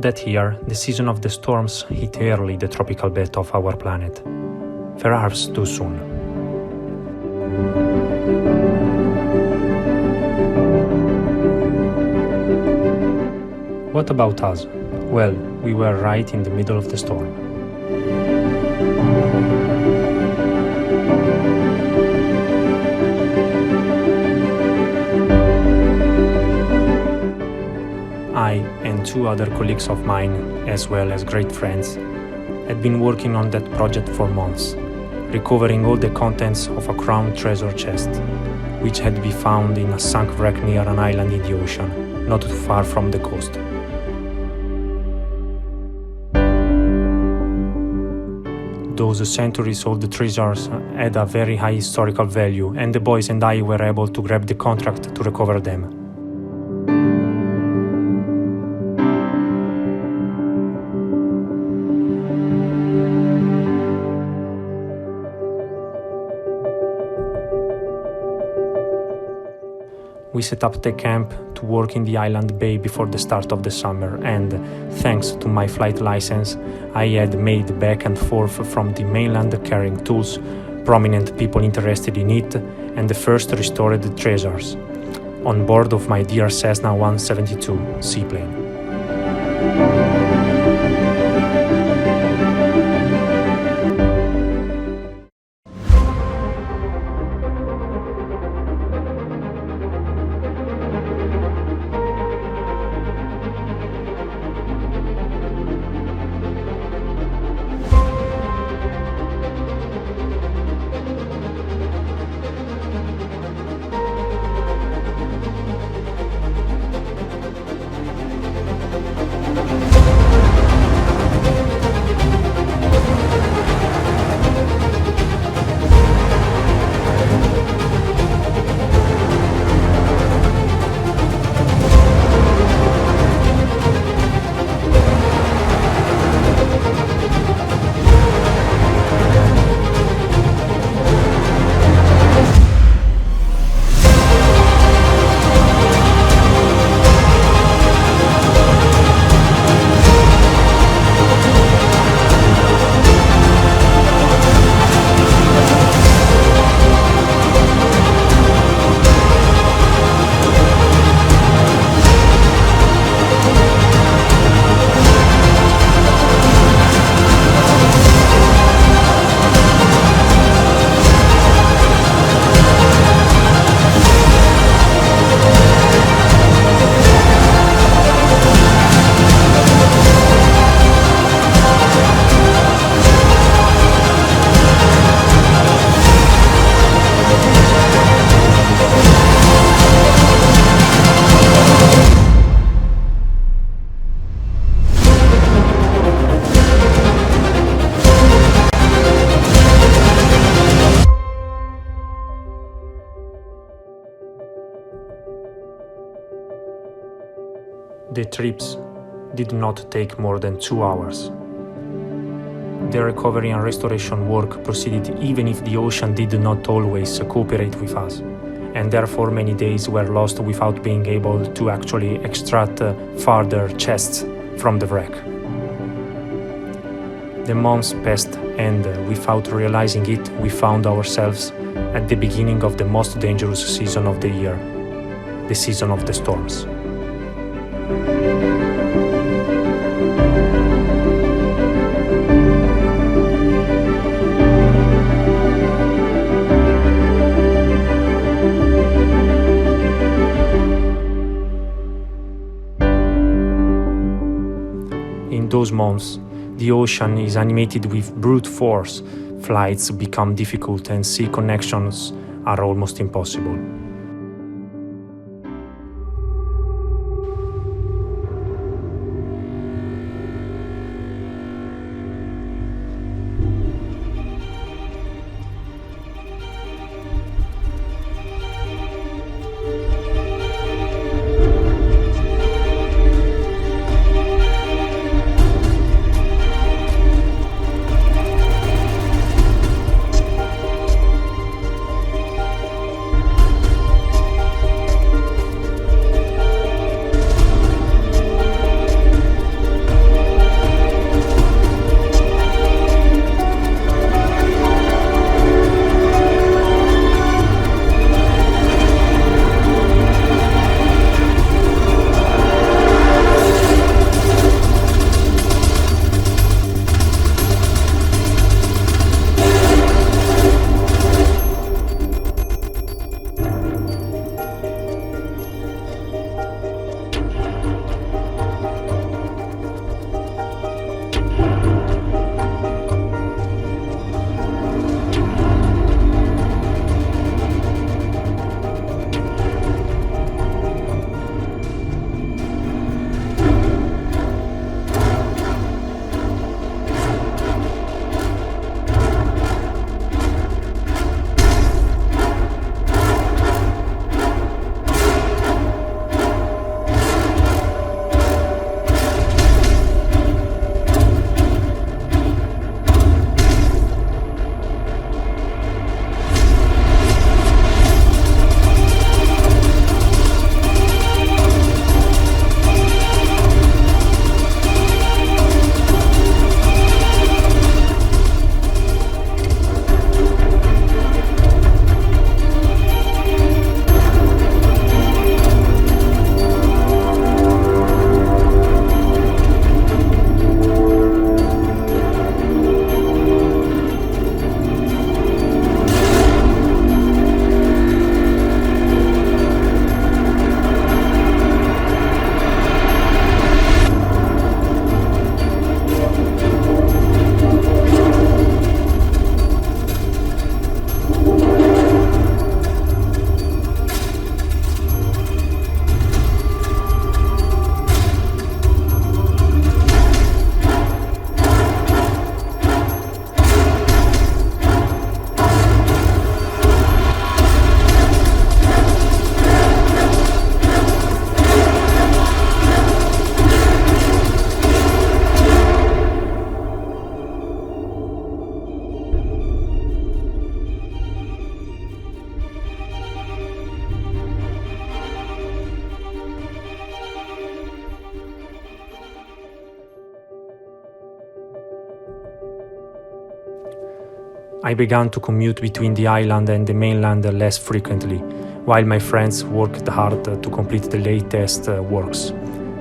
That year, the season of the storms hit early the tropical belt of our planet, perhaps too soon. What about us? Well, we were right in the middle of the storm. I and two other colleagues of mine, as well as great friends, had been working on that project for months, recovering all the contents of a crown treasure chest, which had been found in a sunk wreck near an island in the ocean, not too far from the coast. Those centuries-old treasures had a very high historical value, and the boys and I were able to grab the contract to recover them. We set up the camp to work in the island bay before the start of the summer, and thanks to my flight license, I had made back and forth from the mainland carrying tools, prominent people interested in it, and the first restored treasures, on board of my dear Cessna 172 seaplane. The trips did not take more than 2 hours. The recovery and restoration work proceeded even if the ocean did not always cooperate with us, and therefore many days were lost without being able to actually extract further chests from the wreck. The months passed, and without realizing it, we found ourselves at the beginning of the most dangerous season of the year, the season of the storms. In those months, the ocean is animated with brute force, flights become difficult and sea connections are almost impossible. I began to commute between the island and the mainland less frequently, while my friends worked hard to complete the latest works.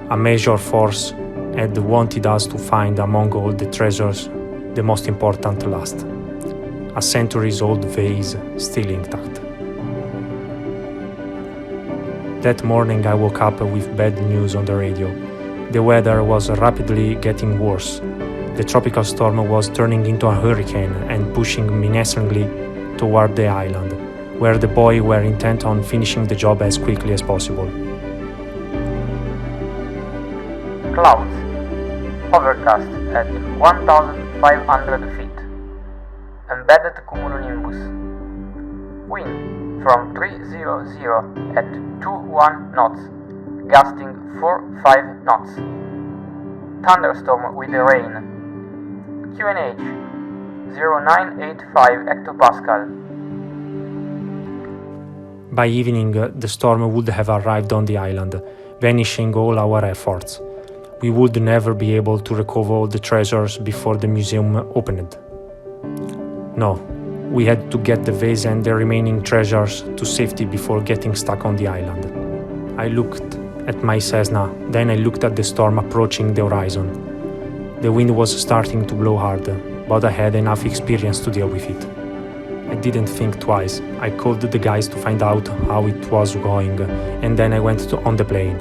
A major force had wanted us to find among all the treasures the most important last. A centuries-old vase still intact. That morning I woke up with bad news on the radio. The weather was rapidly getting worse. The tropical storm was turning into a hurricane and pushing menacingly toward the island, where the boys were intent on finishing the job as quickly as possible. Clouds. Overcast at 1,500 feet. Embedded cumulonimbus. Wind from 300 at 21 knots, gusting 4-5 knots. Thunderstorm with rain. QNH 0985 hectopascal. By evening, the storm would have arrived on the island, vanishing all our efforts. We would never be able to recover all the treasures before the museum opened. No, we had to get the vase and the remaining treasures to safety before getting stuck on the island. I looked at my Cessna, then I looked at the storm approaching the horizon. The wind was starting to blow hard, but I had enough experience to deal with it. I didn't think twice. I called the guys to find out how it was going, and then I went on the plane.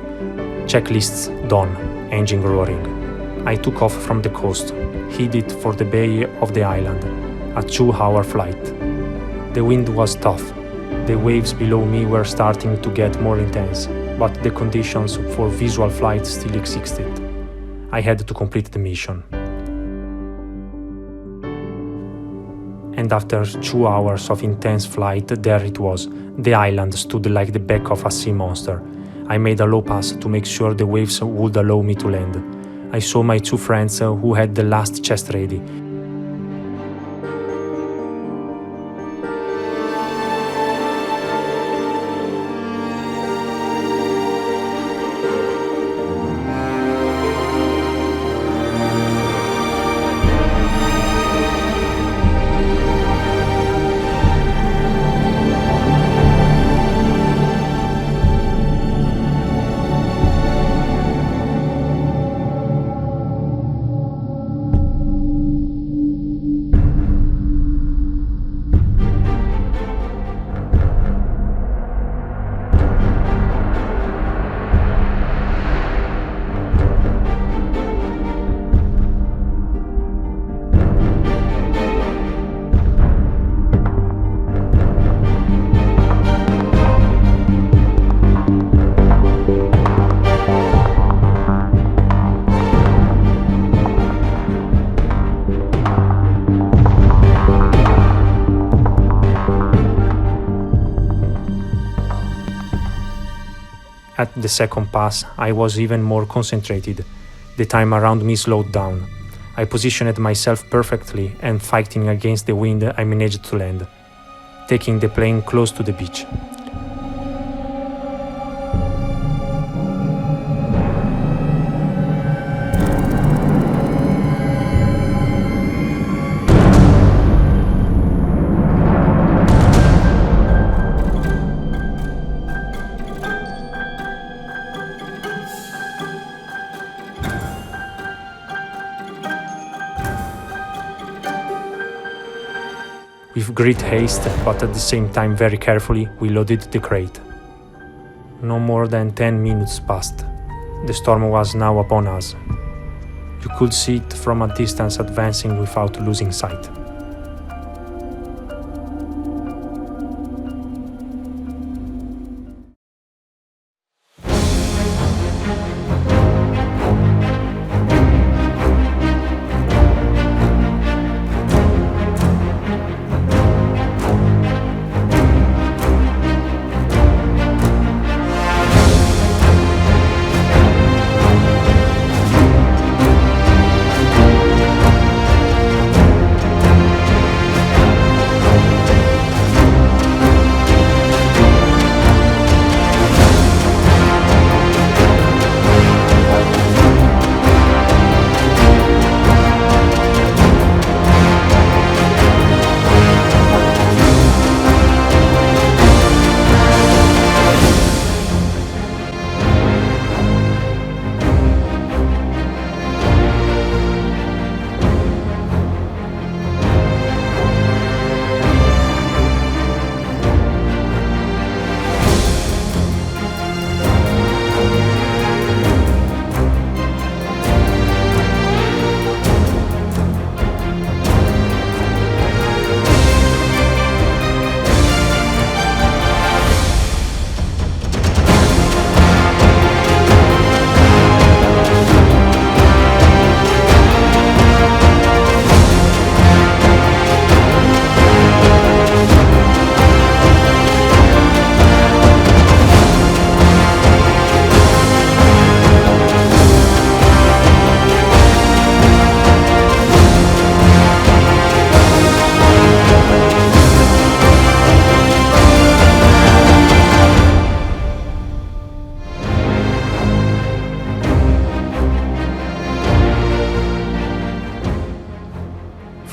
Checklists done, engine roaring. I took off from the coast, headed for the bay of the island, a 2-hour flight. The wind was tough. The waves below me were starting to get more intense, but the conditions for visual flight still existed. I had to complete the mission. And after 2 hours of intense flight, there it was. The island stood like the back of a sea monster. I made a low pass to make sure the waves would allow me to land. I saw my 2 friends who had the last chest ready. At the second pass, I was even more concentrated. The time around me slowed down. I positioned myself perfectly, and fighting against the wind, I managed to land, taking the plane close to the beach. With great haste, but at the same time very carefully, we loaded the crate. No more than 10 minutes passed. The storm was now upon us. You could see it from a distance advancing without losing sight.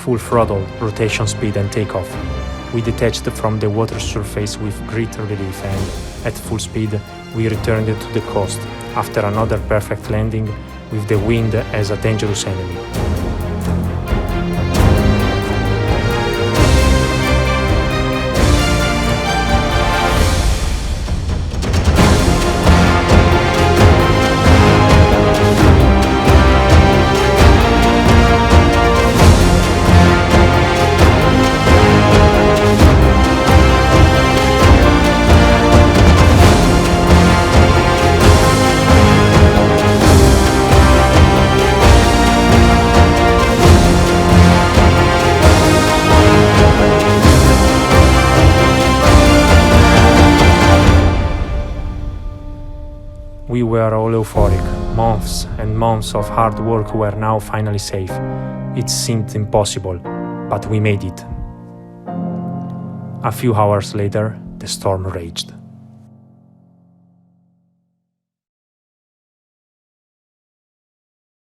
full throttle, rotation speed and takeoff. We detached from the water surface with great relief and, at full speed, we returned to the coast after another perfect landing with the wind as a dangerous enemy. We were all euphoric. Months and months of hard work were now finally safe. It seemed impossible, but we made it. A few hours later, the storm raged.